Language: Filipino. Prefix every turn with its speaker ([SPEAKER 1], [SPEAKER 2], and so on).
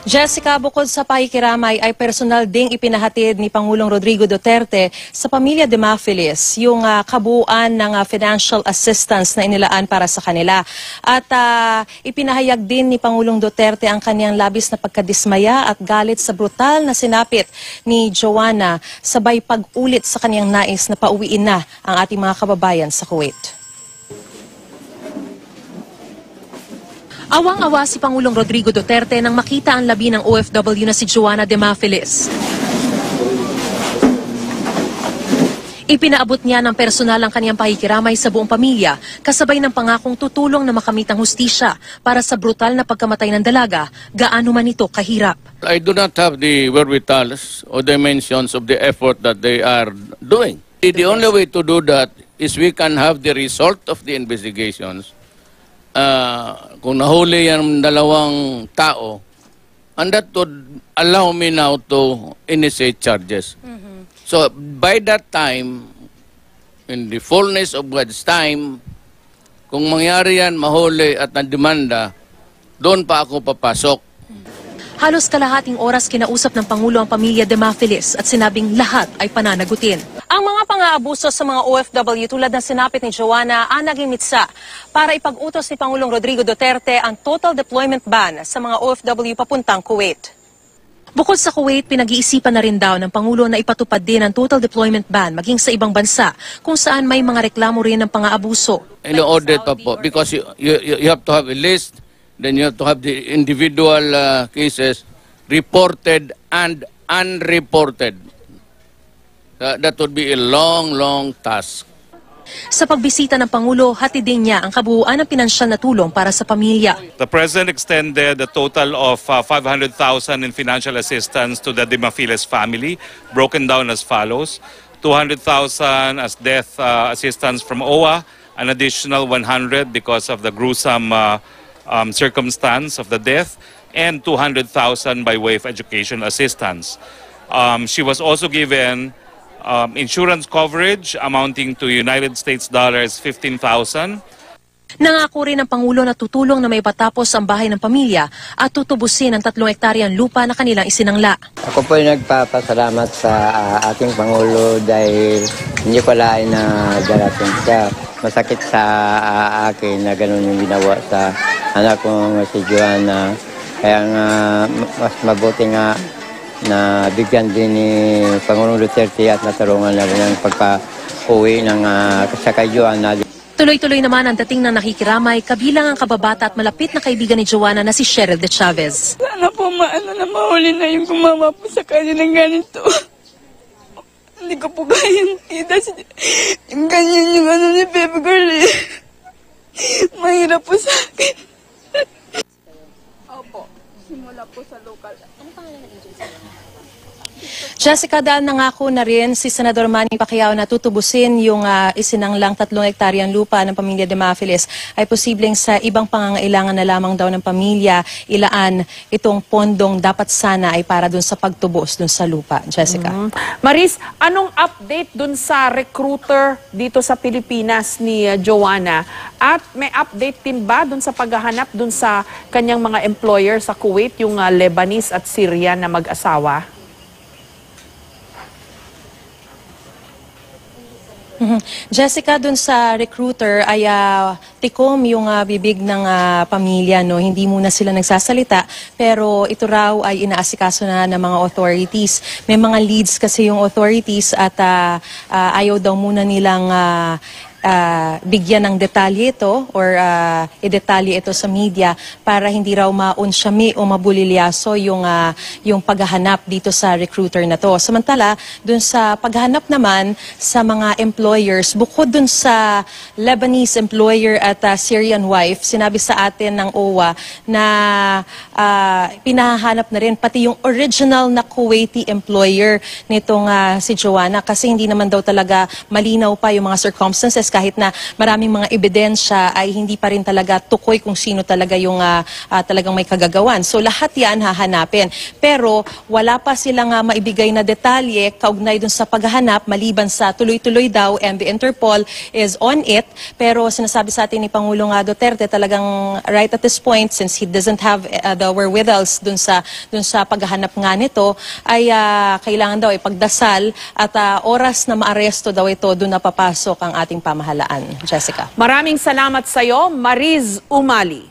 [SPEAKER 1] Jessica, bukod sa pakikiramay ay personal ding ipinahatid ni Pangulong Rodrigo Duterte sa pamilya Demafilis yung kabuuan ng financial assistance na inilaan para sa kanila. At ipinahayag din ni Pangulong Duterte ang kaniyang labis na pagkadismaya at galit sa brutal na sinapit ni Joanna sabay pag-ulit sa kaniyang nais na pauwiin na ang ating mga kababayan sa Kuwait. Awang-awa si Pangulong Rodrigo Duterte nang makita ang labi ng OFW na si Joanna Demafilis. Ipinaabot niya ng personal ang kaniyang pakikiramay sa buong pamilya, kasabay ng pangakong tutulong na makamit ang hustisya para sa brutal na pagkamatay ng dalaga, gaano man ito kahirap.
[SPEAKER 2] I do not have the wherewithal or dimensions of the effort that they are doing. The only way to do that is we can have the result of the investigations. Kung nahuli yung dalawang tao, and that would allow me now to initiate charges. So by that time, in the fullness of God's time, kung mangyari yan, mahuli at nademanda, doon pa ako papasok.
[SPEAKER 1] Halos kalahating oras kinausap ng Pangulo ang pamilya Demafilis at sinabing lahat ay pananagutin. Ang mga pang-aabuso sa mga OFW tulad ng sinapit ni Joanna ang naging mitsa para ipag-utos ni Pangulong Rodrigo Duterte ang total deployment ban sa mga OFW papuntang Kuwait. Bukod sa Kuwait, pinag-iisipan na rin daw ng Pangulo na ipatupad din ang total deployment ban maging sa ibang bansa kung saan may mga reklamo rin ng pang-aabuso.
[SPEAKER 2] Ino-audit pa po because you have to have a list. Then you have to have the individual cases reported and unreported. That would be a long, long task.
[SPEAKER 1] Sa pagbisita ng Pangulo, hatid din niya ang kabuuan ng pinansyal na tulong para sa pamilya.
[SPEAKER 3] The President extended a total of 500,000 in financial assistance to the Demafilis family, broken down as follows. 200,000 as death assistance from OWA, an additional 100 because of the gruesome circumstance of the death, and 200,000 by way of education assistance. She was also given insurance coverage amounting to United States dollars 15,000.
[SPEAKER 1] Nangako rin ng Pangulo na tutulong na may patapos ang bahay ng pamilya at tutubusin ang 3 hektaryang lupa na kanilang isinangla.
[SPEAKER 4] Ako po ay nagpapasalamat sa ating Pangulo dahil hindi ko lain na darating siya. Masakit sa akin na ganun yung ginawa sa anak kong si Joanna. Kaya nga mas mabuti nga na bigyan din ni Pangulong Duterte at natulungan na rin ang pagpa-uwi ng sa kay Joanna.
[SPEAKER 1] Tuloy-tuloy naman ang dating ng nakikiramay, kabilang ang kababata at malapit na kaibigan ni Joanna na si Cheryl De Chavez.
[SPEAKER 5] Sana po na mahuli na yung gumawa po sa kanya ng ganito. Hindi ko po kayang kita yung ganyan yung ni Baby Girl eh. Mahirap po sa akin. Opo, simula po sa local. Ano pangalan ng agency?
[SPEAKER 1] Jessica, dahil nangako na rin si Senador Manny Pacquiao na tutubusin yung isinanglang 3 hektaryang lupa ng pamilya Demafilis, ay posibleng sa ibang pangangailangan na lamang daw ng pamilya ilaan itong pondong dapat sana ay para dun sa pagtubos dun sa lupa. Jessica.
[SPEAKER 6] Maris, anong update dun sa recruiter dito sa Pilipinas ni Joanna? At may update din ba dun sa paghahanap dun sa kanyang mga employer sa Kuwait, yung Lebanese at Syrian na mag-asawa?
[SPEAKER 1] Jessica, dun sa recruiter ay tikom yung bibig ng pamilya, no? Hindi muna sila nagsasalita, pero ito raw ay inaasikaso na ng mga authorities. May mga leads kasi yung authorities at ayaw daw muna nilang bigyan ng detalye ito or idetalye ito sa media para hindi raw maunsyami o mabulilyaso yung paghahanap dito sa recruiter na to. Samantala, dun sa paghahanap naman sa mga employers, bukod dun sa Lebanese employer at Syrian wife, sinabi sa atin ng OWA na pinahanap na rin pati yung original na Kuwaiti employer nitong si Joanna kasi hindi naman daw talaga malinaw pa yung mga circumstances kahit na maraming mga ebidensya ay hindi pa rin talaga tukoy kung sino talaga yung talagang may kagagawan. So lahat yan hahanapin. Pero wala pa silang maibigay na detalye kaugnay dun sa paghahanap maliban sa tuloy-tuloy daw and the Interpol is on it. Pero sinasabi sa atin ni Pangulong Duterte talagang right at this point, since he doesn't have the wherewithals dun sa paghahanap nga nito, ay kailangan daw ipagdasal at oras na maaresto daw ito, doon na papasok ang ating pamahalaan. Jessica.
[SPEAKER 6] Maraming salamat sa iyo, Mariz Umali.